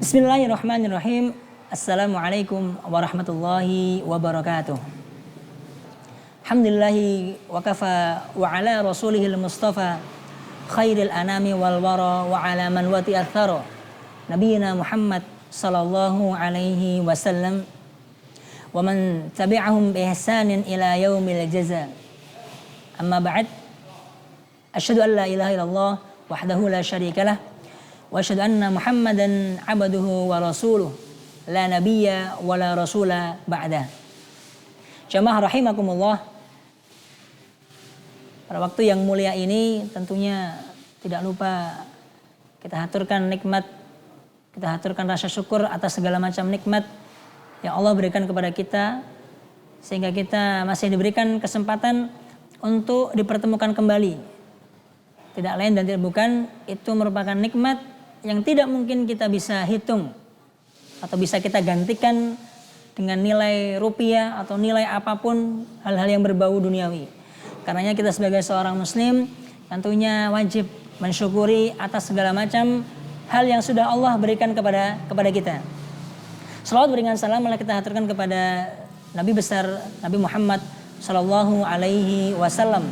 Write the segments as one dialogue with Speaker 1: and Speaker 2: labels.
Speaker 1: Bismillahirrahmanirrahim. Assalamualaikum warahmatullahi wabarakatuh. Alhamdulillahi wa kafa wa ala rasulihil mustafa khairil anami wal wara wa ala man wati athara nabiyina Muhammad sallallahu alaihi wasallam wa man tabi'ahum bi ihsanin ila yaumil jaza. Amma ba'd. Asyhadu an la ilaha illallah wahdahu la syarikalah wa asyhadu anna Muhammadan abduhu wa rasuluh la nabiyya wa la rasula ba'da. Jamaah rahimakumullah. Pada waktu yang mulia ini tentunya tidak lupa kita haturkan nikmat, kita haturkan rasa syukur atas segala macam nikmat yang Allah berikan kepada kita, sehingga kita masih diberikan kesempatan untuk dipertemukan kembali. Tidak lain dan tidak bukan, itu merupakan nikmat yang tidak mungkin kita bisa hitung atau bisa kita gantikan dengan nilai rupiah atau nilai apapun hal-hal yang berbau duniawi. Karenanya kita sebagai seorang muslim tentunya wajib mensyukuri atas segala macam hal yang sudah Allah berikan kepada kita. Salawat berikan salam malah kita haturkan kepada Nabi besar Nabi Muhammad sallallahu alaihi wasallam,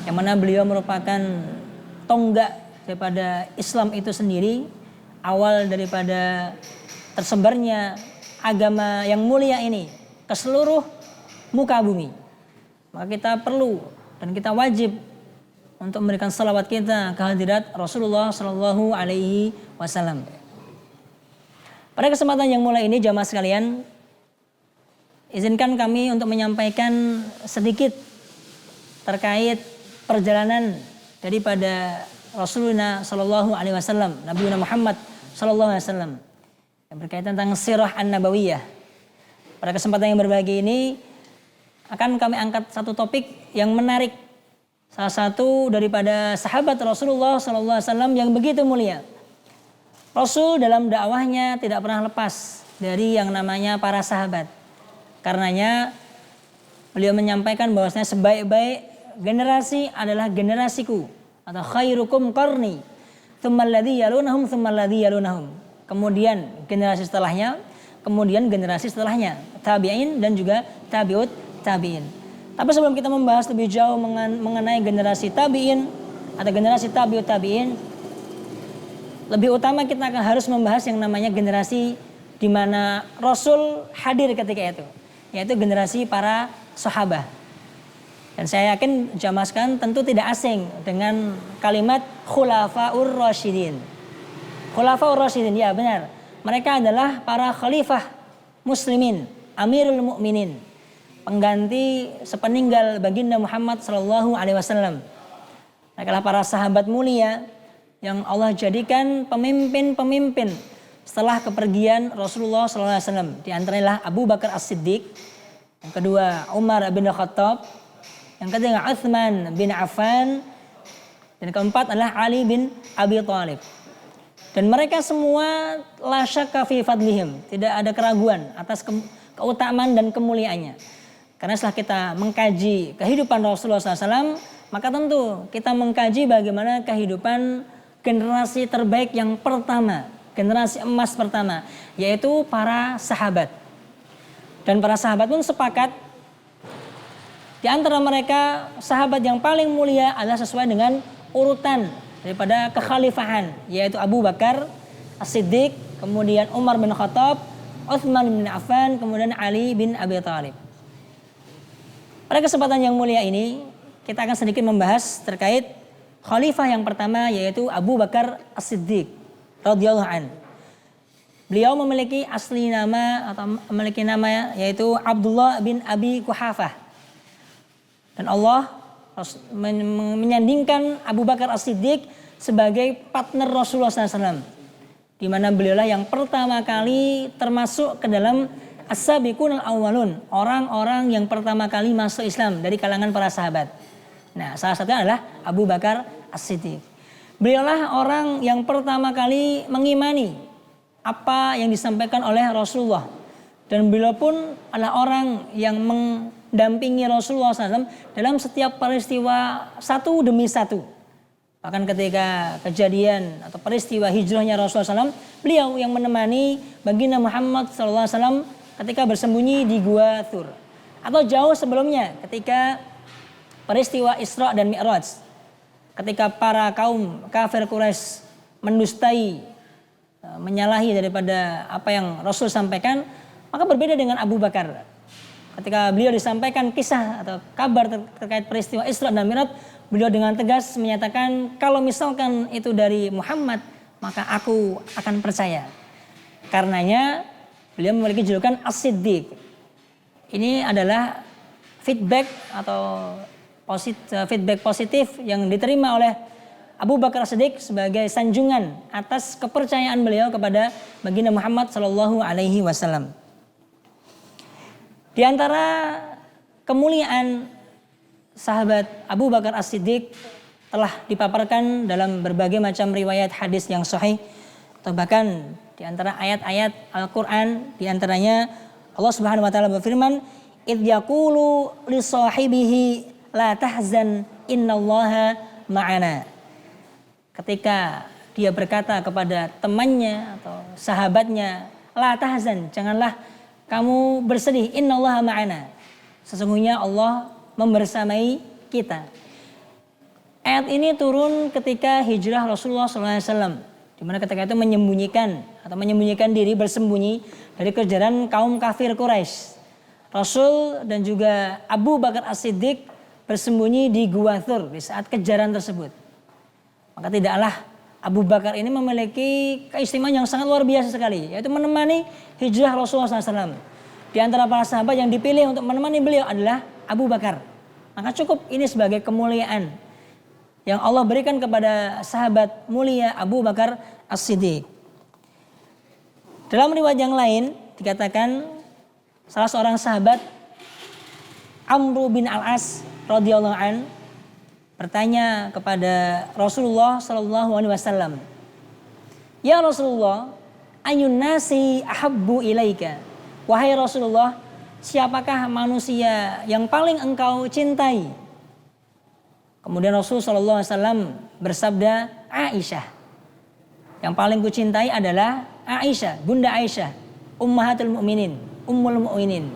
Speaker 1: yang mana beliau merupakan tonggak daripada Islam itu sendiri, awal daripada tersebarnya agama yang mulia ini ke seluruh muka bumi. Maka kita perlu dan kita wajib untuk memberikan salawat kita ke hadirat Rasulullah sallallahu alaihi wasallam. Pada kesempatan yang mulia ini jamaah sekalian, izinkan kami untuk menyampaikan sedikit terkait perjalanan daripada Rasulullah sallallahu alaihi wasallam, Nabi Muhammad sallallahu alaihi wasallam, yang berkaitan tentang sirah an-nabawiyah. Pada kesempatan yang berbahagia ini akan kami angkat satu topik yang menarik, salah satu daripada sahabat Rasulullah sallallahu alaihi wasallam yang begitu mulia. Rasul dalam dakwahnya tidak pernah lepas dari yang namanya para sahabat. Karenanya beliau menyampaikan bahwasanya sebaik-baik generasi adalah generasiku, atau khairukum qarni tsummal ladzi yalunahum tsummal ladzi yalunahum. Kemudian generasi setelahnya, kemudian generasi setelahnya, tabi'in dan juga tabi'ut tabi'in. Tapi sebelum kita membahas lebih jauh mengenai generasi tabi'in atau generasi tabi'ut tabi'in, lebih utama kita akan harus membahas yang namanya generasi di mana Rasul hadir ketika itu, yaitu generasi para sahabat. Dan saya yakin jamaah sekalian tentu tidak asing dengan kalimat khulafaur rasyidin. Khulafaur rasyidin, ya benar. Mereka adalah para khalifah muslimin, amirul mukminin, pengganti sepeninggal baginda Muhammad sallallahu alaihi wasallam. Mereka adalah para sahabat mulia yang Allah jadikan pemimpin-pemimpin setelah kepergian Rasulullah sallallahu alaihi wasallam. Di antaranya Abu Bakar As-Siddiq, yang kedua Umar bin Khattab, yang ketiga Utsman bin Affan, dan keempat adalah Ali bin Abi Thalib. Dan mereka semua la syakka fi fadlihim, tidak ada keraguan atas keutamaan dan kemuliaannya. Karena setelah kita mengkaji kehidupan Rasulullah SAW, maka tentu kita mengkaji bagaimana kehidupan generasi terbaik yang pertama, generasi emas pertama, yaitu para sahabat. Dan para sahabat pun sepakat, di antara mereka sahabat yang paling mulia adalah sesuai dengan urutan daripada kekhalifahan, yaitu Abu Bakar As-Siddiq, kemudian Umar bin Khattab, Utsman bin Affan, kemudian Ali bin Abi Thalib. Pada kesempatan yang mulia ini kita akan sedikit membahas terkait khalifah yang pertama, yaitu Abu Bakar As-Siddiq radhiyallahu an. Beliau memiliki asli nama atau memiliki nama yaitu Abdullah bin Abi Quhafah. Dan Allah menyandingkan Abu Bakar As-Siddiq sebagai partner Rasulullah SAW, di mana beliaulah yang pertama kali termasuk ke dalam as-sabiqun al-awwalun, orang-orang yang pertama kali masuk Islam dari kalangan para sahabat. Nah, salah satunya adalah Abu Bakar As-Siddiq. Beliaulah orang yang pertama kali mengimani apa yang disampaikan oleh Rasulullah, dan beliau pun adalah orang yang mendampingi Rasulullah SAW dalam setiap peristiwa satu demi satu. Bahkan ketika kejadian atau peristiwa hijrahnya Rasulullah SAW, beliau yang menemani baginda Muhammad SAW ketika bersembunyi di Gua Thur. Atau jauh sebelumnya ketika peristiwa Isra dan Mi'raj. Ketika para kaum kafir Quraisy mendustai, menyalahi daripada apa yang Rasul sampaikan, maka berbeda dengan Abu Bakar. Ketika beliau disampaikan kisah atau kabar terkait peristiwa Isra dan Mi'raj, beliau dengan tegas menyatakan kalau misalkan itu dari Muhammad, maka aku akan percaya. Karenanya beliau memiliki julukan As-Siddiq. Ini adalah feedback atau feedback positif yang diterima oleh Abu Bakar As-Siddiq sebagai sanjungan atas kepercayaan beliau kepada baginda Muhammad SAW. Di antara kemuliaan sahabat Abu Bakar As-Siddiq telah dipaparkan dalam berbagai macam riwayat hadis yang sahih, atau bahkan di antara ayat-ayat Al-Qur'an, di antaranya Allah Subhanahu wa taala berfirman, "Idz yaqulu li sahibihi la tahzan innallaha ma'ana." Ketika dia berkata kepada temannya atau sahabatnya, "La tahzan, janganlah kamu bersedih, innallaha ma'ana." Sesungguhnya Allah membersamai kita. Ayat ini turun ketika hijrah Rasulullah SAW, di mana ketika itu menyembunyikan diri, bersembunyi dari kejaran kaum kafir Quraisy. Rasul dan juga Abu Bakar As-Siddiq bersembunyi di Gua Thur di saat kejaran tersebut. Maka tidaklah Abu Bakar ini memiliki keistimewaan yang sangat luar biasa sekali, yaitu menemani hijrah Rasulullah SAW. Di antara para sahabat yang dipilih untuk menemani beliau adalah Abu Bakar. Maka cukup ini sebagai kemuliaan yang Allah berikan kepada sahabat mulia Abu Bakar As-Siddiq. Dalam riwayat yang lain dikatakan salah seorang sahabat Amr bin Al-As radhiyallahu an bertanya kepada Rasulullah sallallahu alaihi wasallam, "Ya Rasulullah, ayun nasi ahabbu ilaika?" Wahai Rasulullah, siapakah manusia yang paling engkau cintai? Kemudian Rasul sallallahu alaihi wasallam bersabda, Aisyah. Yang paling kucintai adalah Aisyah, Bunda Aisyah, Ummahatul Mukminin, Ummul Mukminin.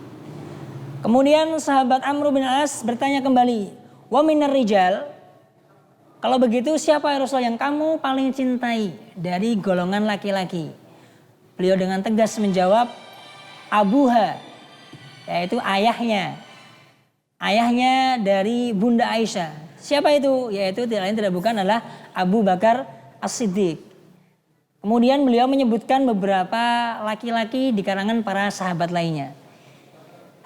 Speaker 1: Kemudian sahabat Amr bin As bertanya kembali, "Wa minar rijal?" Kalau begitu siapa ya Rasul yang kamu paling cintai dari golongan laki-laki? Beliau dengan tegas menjawab, Abuha, yaitu ayahnya. Ayahnya dari Bunda Aisyah. Siapa itu? Yaitu tidak lain tidak bukan adalah Abu Bakar As-Siddiq. Kemudian beliau menyebutkan beberapa laki-laki di kalangan para sahabat lainnya.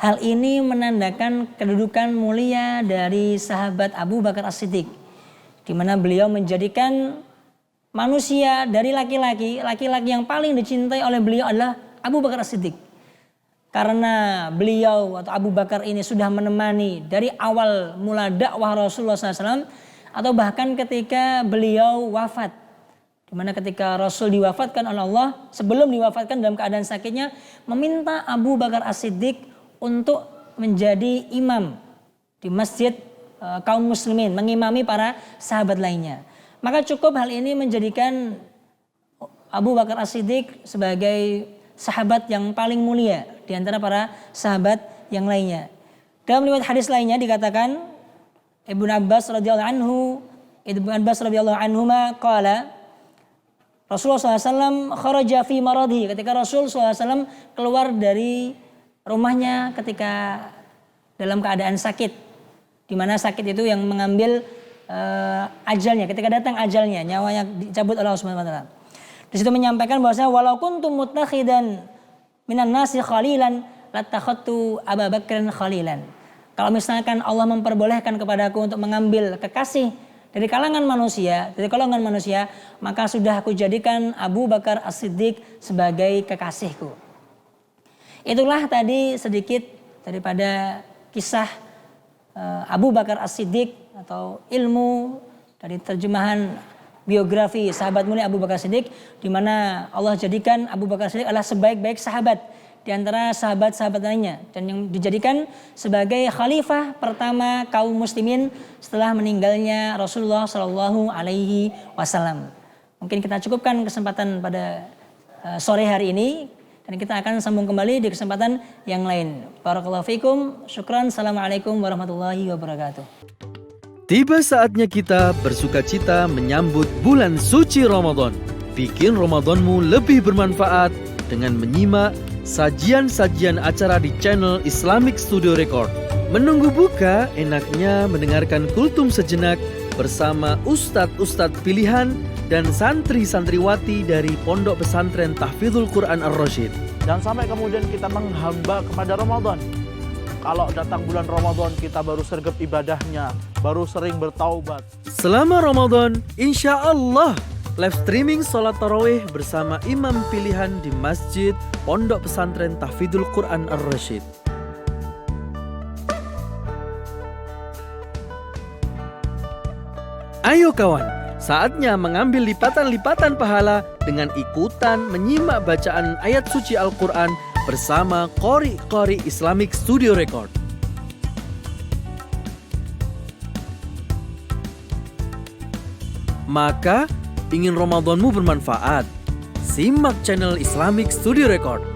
Speaker 1: Hal ini menandakan kedudukan mulia dari sahabat Abu Bakar As-Siddiq, di mana beliau menjadikan manusia dari laki-laki yang paling dicintai oleh beliau adalah Abu Bakar As-Siddiq. Karena beliau atau Abu Bakar ini sudah menemani dari awal mula dakwah Rasulullah SAW, atau bahkan ketika beliau wafat. Dimana ketika Rasul diwafatkan oleh Allah, sebelum diwafatkan dalam keadaan sakitnya, meminta Abu Bakar As-Siddiq untuk menjadi imam di masjid kaum muslimin, mengimami para sahabat lainnya. Maka cukup hal ini menjadikan Abu Bakar As-Siddiq sebagai sahabat yang paling mulia di antara para sahabat yang lainnya. Dalam riwayat hadis lainnya dikatakan Ibnu Abbas radhiyallahu anhuma qala Rasulullah SAW kharaja fi maradhi, ketika Rasul SAW keluar dari rumahnya ketika dalam keadaan sakit, di mana sakit itu yang mengambil ajalnya, ketika datang ajalnya, nyawanya dicabut oleh Allah Subhanahu wa taala. Di situ menyampaikan bahwasanya walau kuntum muttakhidan minan nasi khalilan latakhadtu Abu Bakrin khalilan. Kalau misalkan Allah memperbolehkan kepadaku untuk mengambil kekasih dari kalangan manusia, maka sudah aku jadikan Abu Bakar As-Siddiq sebagai kekasihku. Itulah tadi sedikit daripada kisah Abu Bakar As-Siddiq atau ilmu dari terjemahan biografi sahabat mulia Abu Bakar Siddiq, di mana Allah jadikan Abu Bakar Siddiq adalah sebaik-baik sahabat di antara sahabat-sahabat lainnya dan yang dijadikan sebagai khalifah pertama kaum muslimin setelah meninggalnya Rasulullah Shallallahu Alaihi Wasallam. Mungkin kita cukupkan kesempatan pada sore hari ini dan kita akan sambung kembali di kesempatan yang lain. Barakallahu fikum. Syukran. Assalamualaikum warahmatullahi wabarakatuh.
Speaker 2: Tiba saatnya kita bersukacita menyambut bulan suci Ramadan. Bikin Ramadanmu lebih bermanfaat dengan menyimak sajian-sajian acara di channel Islamic Studio Record. Menunggu buka, enaknya mendengarkan kultum sejenak bersama ustadz-ustadz pilihan dan santri-santriwati dari Pondok Pesantren Tahfidzul Quran Ar-Rasyid.
Speaker 3: Jangan sampai kemudian kita menghamba kepada Ramadan. Kalau datang bulan Ramadan kita baru sergap ibadahnya, baru sering bertaubat.
Speaker 2: Selama Ramadan, insya Allah live streaming sholat tarawih bersama imam pilihan di Masjid Pondok Pesantren Tahfidzul Quran Ar-Rasyid. Ayo kawan, saatnya mengambil lipatan-lipatan pahala dengan ikutan menyimak bacaan ayat suci Al-Quran bersama Qori Islamic Studio Record. Maka, ingin Ramadanmu bermanfaat? Simak channel Islamic Studio Record.